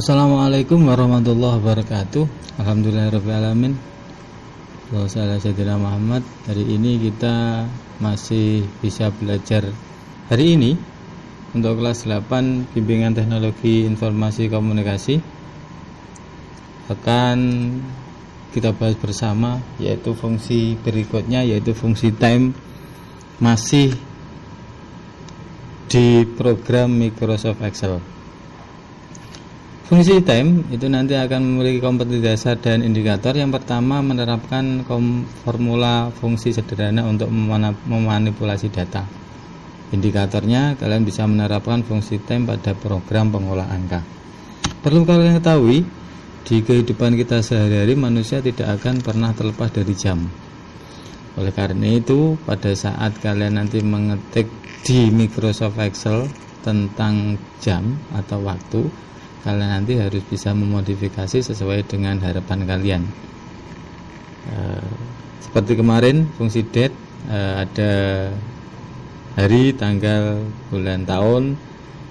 Assalamualaikum warahmatullahi wabarakatuh. Alhamdulillahirrahmanirrahim. Wassalamualaikum Sayyidina Muhammad. Hari ini kita masih bisa belajar hari ini untuk kelas 8 bimbingan teknologi informasi komunikasi. Akan kita bahas bersama yaitu fungsi berikutnya, yaitu fungsi time, masih di program Microsoft Excel. Fungsi time itu nanti akan memiliki kompetensi dasar dan indikator. Yang pertama, menerapkan formula fungsi sederhana untuk memanipulasi data. Indikatornya, kalian bisa menerapkan fungsi time pada program pengolah angka. Perlu kalian ketahui, di kehidupan kita sehari-hari manusia tidak akan pernah terlepas dari jam. Oleh karena itu, pada saat kalian nanti mengetik di Microsoft Excel tentang jam atau waktu, kalian nanti harus bisa memodifikasi sesuai dengan harapan kalian. Seperti kemarin fungsi date, ada hari, tanggal, bulan, tahun.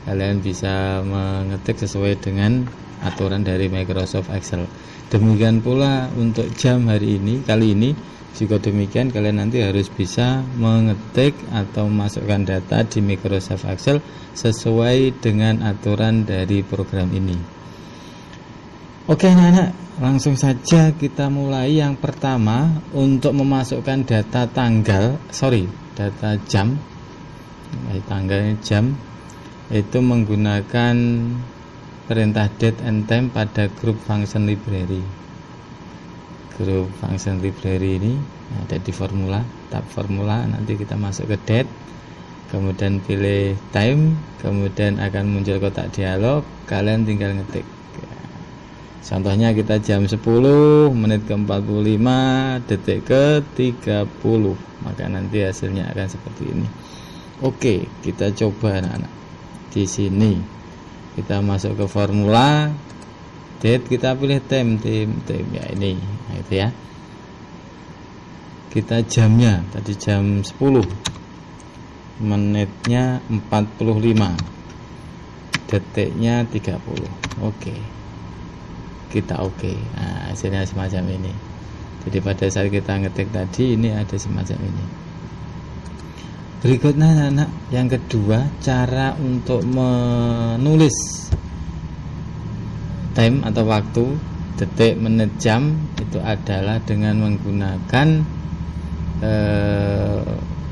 Kalian bisa mengetik sesuai dengan aturan dari Microsoft Excel. Demikian pula untuk jam hari ini, kali ini juga demikian. Kalian nanti harus bisa mengetik atau memasukkan data di Microsoft Excel sesuai dengan aturan dari program ini. Oke anak-anak, langsung saja kita mulai. Yang pertama, untuk memasukkan data data jam, tanggalnya jam, itu menggunakan perintah date and time pada grup function library. Grup function library ini ada di formula, tab formula, nanti kita masuk ke date, kemudian pilih time, kemudian akan muncul kotak dialog, kalian tinggal ngetik. Contohnya kita jam 10 menit ke 45 detik ke 30, maka nanti hasilnya akan seperti ini. Oke, kita coba anak-anak. Di sini kita masuk ke formula date, kita pilih time ya ini, nah itu ya. Kita jamnya tadi jam 10, menitnya 45, detiknya 30. Oke. Kita oke. Nah, hasilnya semacam ini. Jadi pada saat kita ngetik tadi ini ada semacam ini. Berikutnya anak-anak, yang kedua, cara untuk menulis time atau waktu, detik, menit, jam, itu adalah dengan menggunakan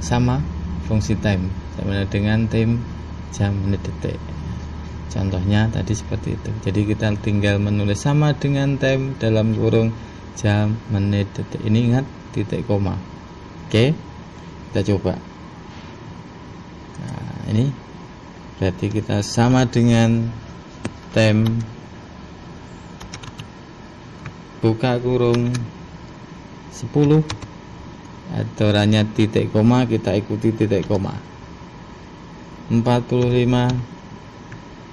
sama fungsi time, sama dengan time, jam, menit, detik. Contohnya tadi seperti itu. Jadi kita tinggal menulis sama dengan time dalam kurung jam, menit, detik. Ini ingat titik koma. Oke, kita coba. Nah, ini berarti kita sama dengan time, buka kurung 10, aturannya titik koma, kita ikuti titik koma, 45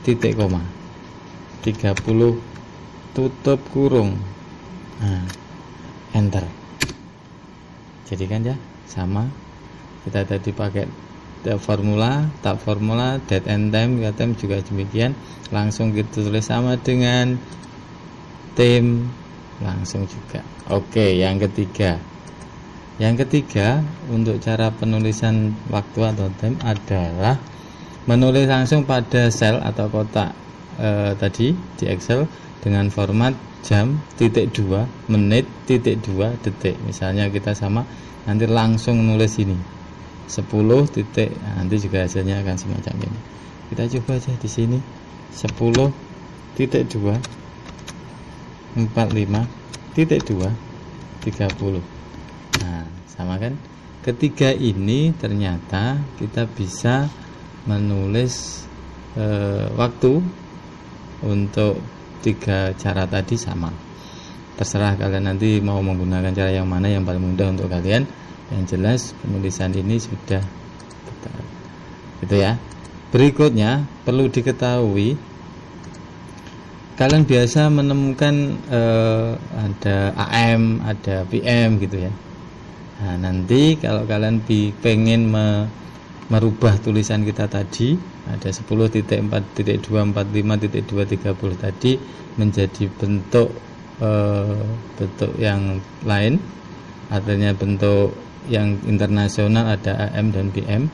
titik koma, 30 tutup kurung, nah, enter. Jadi kan ya sama, kita tadi pakai formula, tab formula, date and time, time juga demikian, langsung kita tulis sama dengan time, langsung juga. Oke, yang ketiga untuk cara penulisan waktu atau time adalah menulis langsung pada sel atau kotak tadi di Excel dengan format jam, titik 2, menit, titik 2, detik. Misalnya kita sama, nanti langsung nulis ini 10 titik, nanti juga hasilnya akan semacam ini. Kita coba aja di sini 10 titik 2 45 titik 2 30. Nah, sama kan? Ketiga ini ternyata kita bisa menulis waktu untuk tiga cara tadi sama. Terserah kalian nanti mau menggunakan cara yang mana yang paling mudah untuk kalian. Yang jelas penulisan ini sudah betul. Gitu ya. Berikutnya perlu diketahui, kalian biasa menemukan ada AM, ada PM gitu ya. Nah, nanti kalau kalian pengen merubah tulisan kita tadi, ada 10.4.245.230 tadi menjadi bentuk yang lain, artinya bentuk yang internasional, ada AM dan PM.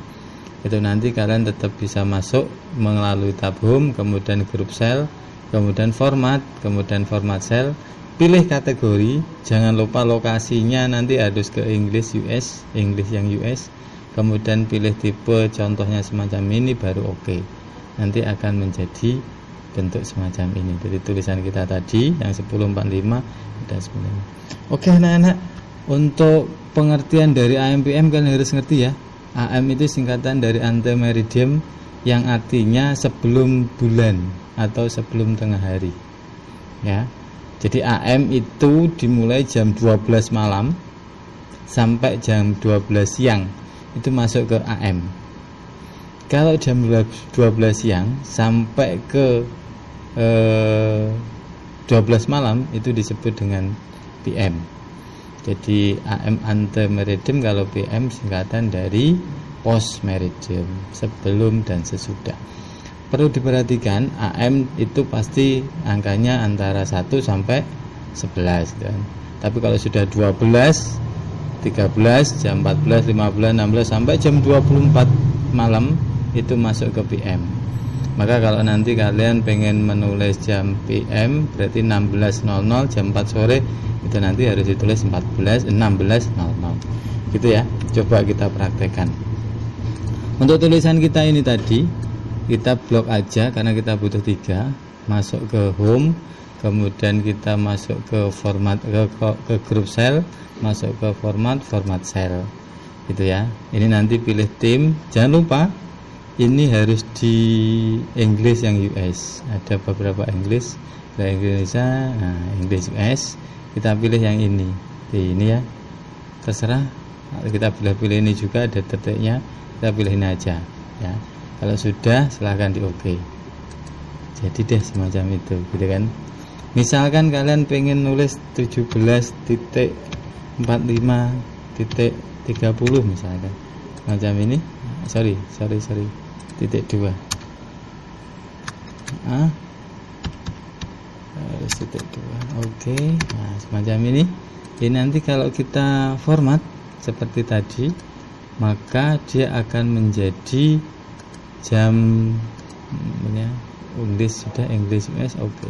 Itu nanti kalian tetap bisa masuk melalui tab home, kemudian grup sel, kemudian format sel, pilih kategori, jangan lupa lokasinya nanti harus ke English yang US, kemudian pilih tipe, contohnya semacam ini, baru oke. Nanti akan menjadi bentuk semacam ini. Jadi tulisan kita tadi yang 1045 ada 9. Oke anak-anak, untuk pengertian dari AM PM kalian harus ngerti ya. AM itu singkatan dari antemeridium, yang artinya sebelum bulan atau sebelum tengah hari. Ya. Jadi AM itu dimulai jam 12 malam sampai jam 12 siang. Itu masuk ke AM. Kalau jam 12 siang sampai ke 12 malam itu disebut dengan PM. Jadi AM antemeridium, kalau PM singkatan dari post meridium, sebelum dan sesudah. Perlu diperhatikan, AM itu pasti angkanya antara 1 sampai 11 kan. Tapi kalau sudah 12, 13, jam 14, 15, 16 sampai jam 24 malam itu masuk ke PM. Maka kalau nanti kalian pengen menulis jam PM berarti 16.00 jam 4 sore, itu nanti harus ditulis 16.00 gitu ya. Coba kita praktekkan. Untuk tulisan kita ini tadi kita blok aja karena kita butuh 3. Masuk ke home, kemudian kita masuk ke format, ke grup sel, masuk ke format sel gitu ya. Ini nanti pilih tim, jangan lupa ini harus di English yang US. Ada beberapa English, ada Indonesia, English US. Kita pilih yang ini. Ini ya, terserah. Kita pilih ini juga, ada detiknya. Kita pilih ini aja ya. Kalau sudah silahkan di OK. Jadi deh semacam itu gitu kan. Misalkan kalian pengen nulis 17.45.30 misalkan macam ini. Sorry titik 2 harus titik 2. Oke. Nah semacam ini. Ini nanti kalau kita format seperti tadi, maka dia akan menjadi jam ya, English US oke.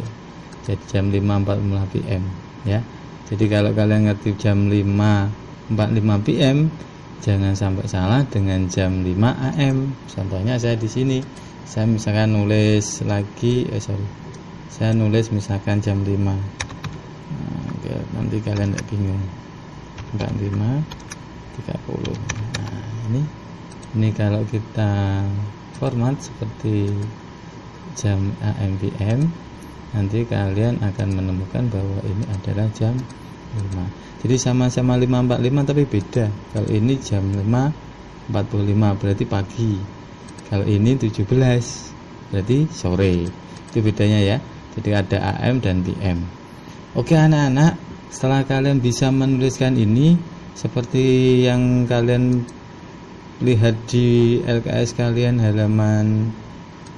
Jadi jam 5.45 PM ya. Jadi kalau kalian ngerti jam 5.45 PM, jangan sampai salah dengan jam 5 AM. Contohnya saya di sini, saya misalkan nulis lagi saya nulis misalkan jam 5. Nanti kalian tidak bingung. 45.30. Nah, ini kalau kita format seperti jam AM PM, nanti kalian akan menemukan bahwa ini adalah jam 5. Jadi sama-sama 5.45 tapi beda. Kalau ini jam 5.45 berarti pagi. Kalau ini 17 berarti sore. Itu bedanya ya. Jadi ada AM dan PM. Oke anak-anak, setelah kalian bisa menuliskan ini seperti yang kalian lihat di LKS kalian halaman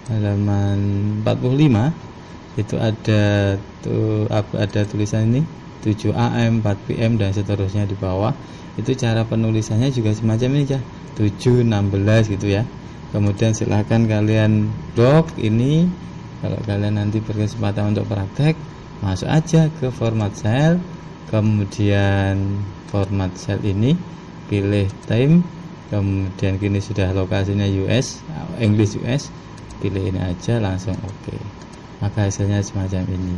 45, itu ada tulisan ini 7 AM, 4 PM dan seterusnya di bawah. Itu cara penulisannya juga semacam ini ya, 7, 16 gitu ya. Kemudian silahkan kalian blok ini. Kalau kalian nanti berkesempatan untuk praktek, masuk aja ke format sel, kemudian format sel ini pilih time, kemudian kini sudah lokasinya US, English US, pilih ini aja langsung oke. Maka hasilnya semacam ini.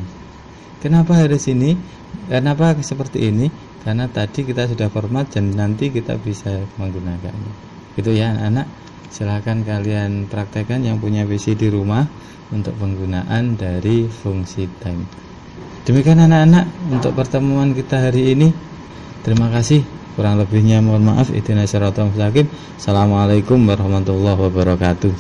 Kenapa harus ini? Kenapa seperti ini? Karena tadi kita sudah format dan nanti kita bisa menggunakannya. Gitu ya anak-anak. Silahkan kalian praktekkan yang punya PC di rumah untuk penggunaan dari fungsi time. Demikian anak-anak untuk pertemuan kita hari ini. Terima kasih. Kurang lebihnya mohon maaf. Assalamualaikum warahmatullahi wabarakatuh.